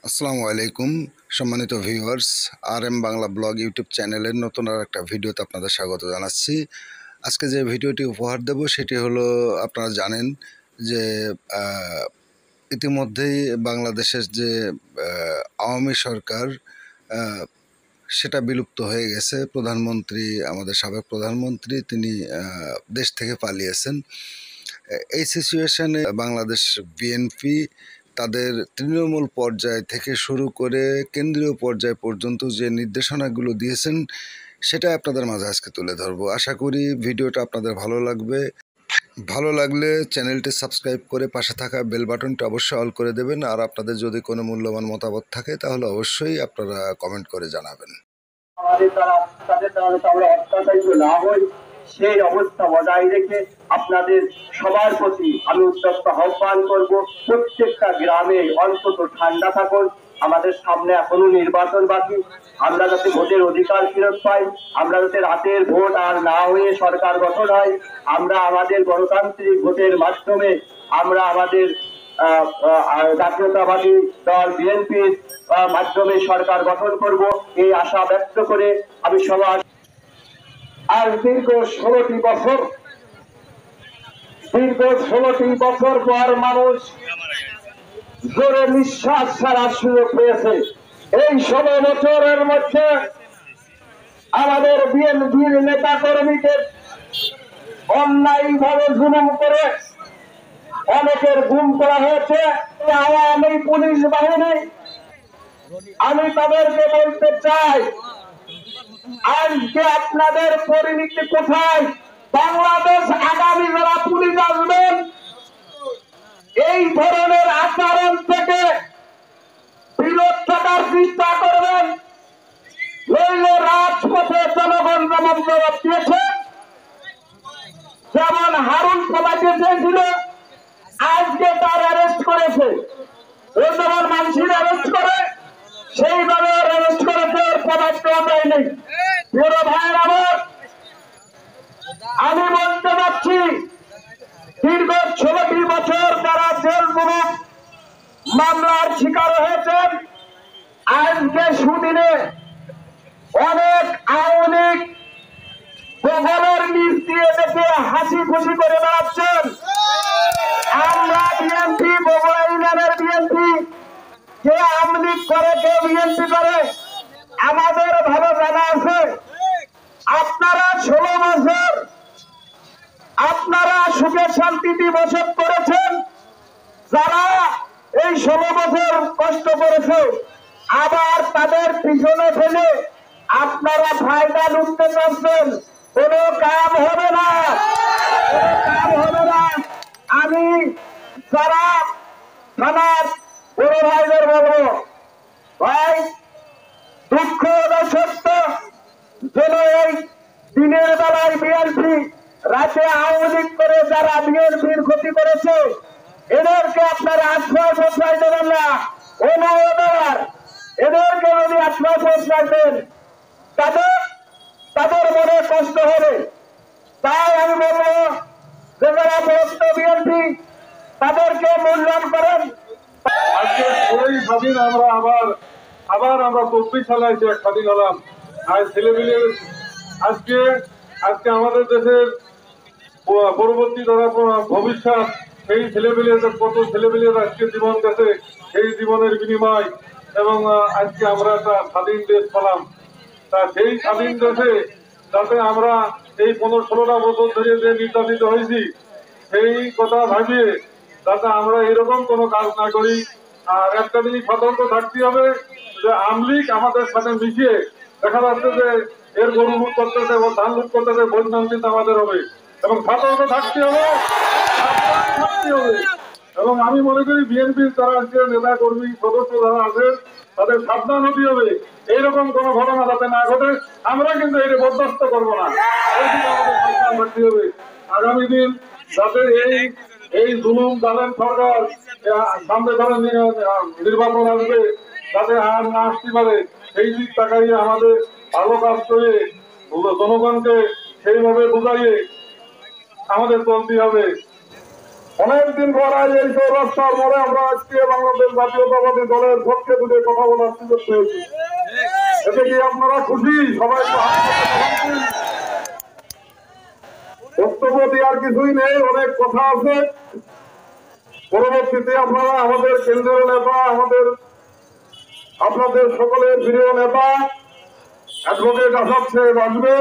আসসালামু আলাইকুম সম্মানিত viewers, R M Bangla blog YouTube চ্যানেলের নতুন আর একটা ভিডিওতে আপনাদের স্বাগত জানাচ্ছি। আজকে যে ভিডিওটি উপহার দেব সেটি হলো, আপনারা জানেন যে ইতিমধ্যেই বাংলাদেশের যে আওয়ামী সরকার সেটা বিলুপ্ত হয়ে গেছে। প্রধানমন্ত্রী, আমাদের সাবেক প্রধানমন্ত্রী, তিনি দেশ থেকে পালিয়েছেন। এই সিচুয়েশনে বাংলাদেশ বিএনপি তাদের তৃণমূল পর্যায় থেকে শুরু করে কেন্দ্রীয় পর্যায় পর্যন্ত যে নির্দেশনাগুলো দিয়েছেন সেটা আপনাদের মাঝে আজকে তুলে ধরবো। আশা করি ভিডিওটা আপনাদের ভালো লাগবে। ভালো লাগলে চ্যানেলটি সাবস্ক্রাইব করে পাশে থাকা বেল বাটনটি অবশ্যই অল করে দেবেন। আর আপনাদের যদি কোনো মূল্যবান মতামত থাকে তাহলে অবশ্যই আপনারা কমেন্ট করে জানাবেন। সেই অবস্থা বজায় রেখে আপনাদের সবার প্রতি আমি উদ্যোক্ত আহ্বান করব, প্রত্যেকটা গ্রামে অন্তত ঠান্ডা থাকুন। আমাদের সামনে এখনো নির্বাচন বাকি, আমরা যাতে ভোটের অধিকার ফেরত পাই, আমরা যাতে রাতের ভোট আর না হয়ে সরকার গঠন হয়, আমরা আমাদের গণতান্ত্রিক ভোটের মাধ্যমে আমরা আমাদের জাতীয়তাবাদী দল বিএনপির মাধ্যমে সরকার গঠন করব, এই আশা ব্যক্ত করে আমি সবার আর দীর্ঘ 16টি বছর পর মানুষ জোরে নিঃশ্বাস ছাড়ার সুযোগ পেয়েছে। এই 16 বছরের মধ্যে আমাদের বিএনপির নেতা কর্মীকে অন্যায়ভাবে জুলুম করে অনেকের গুম করা হয়েছে। আওয়ামী পুলিশ বাহিনী, আমি তাদেরকে বলতে চাই, আজকে আপনাদের পরিণতি কোথায়? বাংলাদেশ আগামী যারা পুলিশ আসবেন এই ধরনের আচরণ থেকে বিরত থাকার চেষ্টা করবেন, নইলে রাজপথে জনগণ যেমন জবাব দিয়েছে, যেমন হারুন সবাইকে চেয়েছিল আজকে তার অ্যারেস্ট করেছে, ও যেমন মানুষের অ্যারেস্ট করে সেইভাবে অ্যারেস্ট করেছে, ওর পদার্থ দেয় নেই। প্রিয় ভাইয়ের আমার, আমি বলতে যাচ্ছি দীর্ঘ 16টি বছর যারা জেলমুক্ত মামলার শিকার হয়েছেন, আজকে সুদিনে অনেক আওয়ামী বগলের নিচ দিয়ে দেখে হাসি খুশি করে বেড়াচ্ছেন। আমরা বিএনপি, বগুড়া ইউনিয়নের বিএনপি, কে আওয়ামী লীগ করে কে বিএনপি করে আমাদের ভালো জানা আছে। আপনারা 16 বছর আপনারা সুখে শান্তিতে বসত করেছেন, যারা এই 16 বছর কষ্ট করেছে আবার তাদের পিছনে ফেলে আপনারা ফায়দা লুটতে চাচ্ছেন। কোনো কাম হবে না, আমি যারা থানার বড় ভাইদের বলবো, ভাই দুঃখ সত্য যেন এই দিনের বেলায় বিএনপি, রাতে আওয়ামী লীগ করে যারা বিএনপির ক্ষতি করেছে এদেরকে আপনারা আশ্রয় দেবেন না। ও নয়, এদেরকে যদি আশ্রয় দেন তাদের মনে কষ্ট হবে। তাই আমি বলবো যে যারা বিরক্ত বিএনপি তাদেরকে মূল্যায়ন করেন। আজকে স্বাধীন আমরা আবার আমরা 24 সালে এসে স্বাধীন হলাম। আর ছেলেমেয়ে আজকে আমাদের দেশের পরবর্তী যারা ভবিষ্যৎ, সেই ছেলেমেয়েদের কত ছেলেমেয়ের আজকে জীবন গেছে, সেই জীবনের বিনিময় এবং আজকে আমরা একটা স্বাধীন দেশ পেলাম। তা সেই স্বাধীন দেশে যাতে আমরা এই 15-16টা বছর ধরে যে নির্যাতিত হয়েছি সেই কথা ভাবিয়ে যাতে আমরা এরকম কোনো কাজ না করি। আর একটা জিনিস সতর্ক থাকতে হবে যে আওয়ামী লীগ আমাদের সাথে মিশিয়ে দেখা যাচ্ছে যে এর গরু লুট করতেছে ও ধান লুট করতেছে, বৈধান কিন্তু আমাদের হবে এবং সতর্ক থাকতে হবে। এবং আমি মনে করি বিএনপির যারা আজকে নেতা কর্মী সদস্য যারা আছে তাদের সাবধান হতে হবে, এইরকম কোনো ঘটনা যাতে না ঘটে। আমরা কিন্তু এটা বরদাস্ত করবো না, সাবধান থাকতে হবে। আগামী দিন যাতে এই জুলুম জালেম সরকার সামনে ধরেন নির্বাচন আসবে যাতে আর না আসতে পারে, সেই দিক তাকাইয়ে আমাদের ভালো কাজ করে জনগণকে সেইভাবে বুঝাইয়ে আমাদের চলতে হবে। অনেকদিন পর আজ এই চৌরাস্তার মোড়ে আমরা আজকে বাংলাদেশ জাতীয়তাবাদী দলের পক্ষে দুটো কথা বলার সুযোগ পেয়েছি। এতে কি আপনারা খুশি? সবাই একটু হাত তালি দিন। বক্তব্য দেওয়ার কিছুই নেই, অনেক কথা আছে। পরবর্তীতে আপনারা আমাদের কেন্দ্রীয় নেতা, আপনাদের সকলের প্রিয় নেতা অ্যাডভোকেট আসাদ সাহেব আসবে।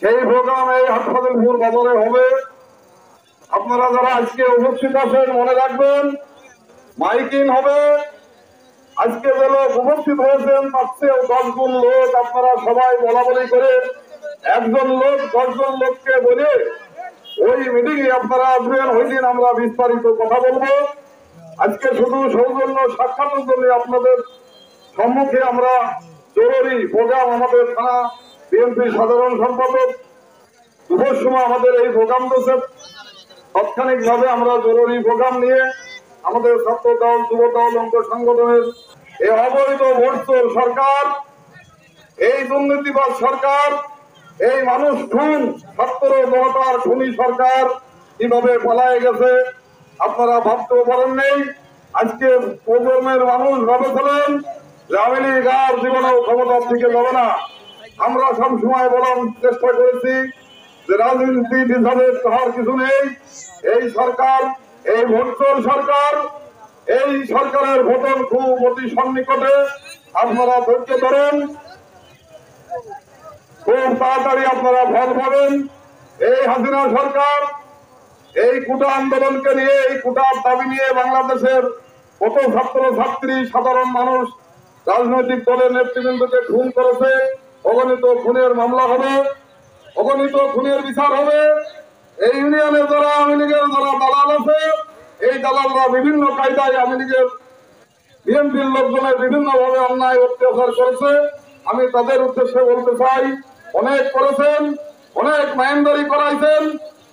সেই প্রোগ্রাম এই হাটফাজিলপুর বাজারে হবে। আপনারা যারা আজকে উপস্থিত আছেন মনে রাখবেন, মাইকিং হবে। আজকে যে লোক উপস্থিত হয়েছেন তার চেয়েও 10 গুণ লোক আপনারা সবাই বলা বলি করে, একজন লোক 10 জন লোককে বলে ওই মিটিং এ আপনারা আসবেন। ওই দিন আমরা বিস্তারিত কথা বলবো। আজকে শুধু সৌজন্য সাক্ষাতের জন্য আপনাদের সম্মুখে আমরা জরুরি প্রোগ্রাম, আমাদের থানা বিএনপি সাধারণ সম্পাদক দুপুর সময় আমাদের এই প্রোগ্রাম দিয়েছে। তাৎক্ষণিকভাবে আমরা জরুরি প্রোগ্রাম নিয়ে আমাদের ছাত্র দল, যুব দল, অঙ্গ সংগঠনের এই অবৈধ ভোটচোর সরকার, এই দুর্নীতিবাজ সরকার, এই মানুষ খুন, ছাত্র জনতার খুনি সরকার কিভাবে পলায় গেছে আপনারা ভাবতেও পারেন নেই। আজকে প্রজন্মের মানুষ ভেবেছিলেন যে আওয়ামী লীগ আর জীবনেও ক্ষমতার দিকে যাবে না। আমরা সবসময় বলার চেষ্টা করেছি যে রাজনীতি বিধানের হওয়ার কিছু নেই। এই সরকার, এই ভোটচোর সরকার, এই সরকারের ভোটন খুব অতি সন্নিকটে। আপনারা ধৈর্য ধরেন, খুব তাড়াতাড়ি আপনারা ফল পাবেন। এই হাসিনা সরকার এই কোটা আন্দোলনকে নিয়ে, এই কোটার দাবি নিয়ে বাংলাদেশের কত ছাত্র ছাত্রী, সাধারণ মানুষ, রাজনৈতিক দলের নেতৃবৃন্দকে খুন করেছে। অগণিত খুনের মামলা হবে, অগণিত খুনের বিচার হবে। এই ইউনিয়নের যারা আওয়ামী লীগের যারা দালাল আছে, এই দালালরা বিভিন্ন কায়দায় আওয়ামী লীগের বিএনপির লোকজনের বিভিন্ন ভাবে অন্যায় অত্যাচার করেছে। আমি তাদের উদ্দেশ্যে বলতে চাই, অনেক করেছেন, অনেক মাইন্দারি করাইছেন,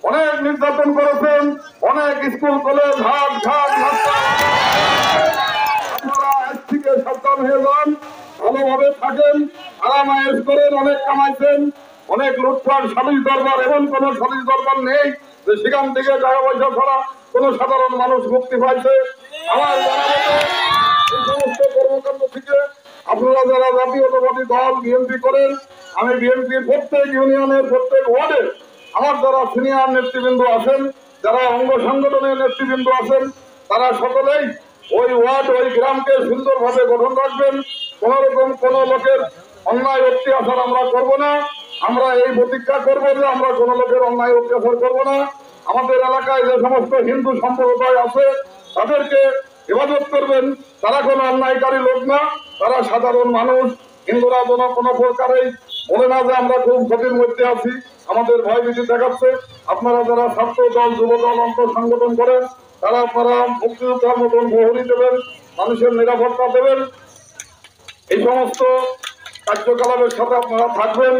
অনেক নির্যাতন করেছেন, অনেক স্কুল কলেজ হাট ঘাট আপনারা আজ থেকে সাবধান হয়ে যান, ভালোভাবে থাকেন, আরামায়েশ করেন। অনেক কামাইছেন, অনেক লুটপাট, সালিশ দরবার, এমন কোন সালিশ দরবার নেই যে সেখান থেকে টাকা পয়সা ছাড়া কোন সাধারণ মানুষ মুক্তি পাইছে। আমার জানা মতে এই সমস্ত কর্মকাণ্ড থেকে আপনারা যারা জাতীয়তাবাদী দল বিএনপি করেন, আমি বিএনপির প্রত্যেক ইউনিয়নের প্রত্যেক ওয়ার্ডে আমার যারা সিনিয়র নেতৃবৃন্দ আছেন, যারা অঙ্গ সংগঠনের নেতৃবৃন্দ আছেন, তারা সকলেই ওই ওয়ার্ড, ওই গ্রামকে সুন্দরভাবে গঠন রাখবেন। কোন রকম কোন লোকের অন্যায় অত্যাচার আমরা করব না। আমরা এই প্রতিজ্ঞা করবো যে আমরা কোন লোকের অন্যায় অত্যাচার করব না। আমাদের এলাকায় যে সমস্ত হিন্দু সম্প্রদায় আছে তাদেরকে ইবাদত করবেন। তারা কোনো অন্যায়কারী লোক না, তারা সাধারণ মানুষ। হিন্দুরা যেন কোনো প্রকারেই বলে না যে আমরা খুব ক্ষতির মধ্যে আছি, আমাদের ভয়ভীতি দেখাচ্ছে। আপনারা যারা ছাত্র দল, যুব দল, অঙ্গ সংগঠন করেন, তারা আপনারা মুক্তিযোদ্ধার মতন প্রহরী দেবেন, মানুষের নিরাপত্তা দেবেন। এই সমস্ত কার্যকলাপের সাথে আপনারা থাকবেন।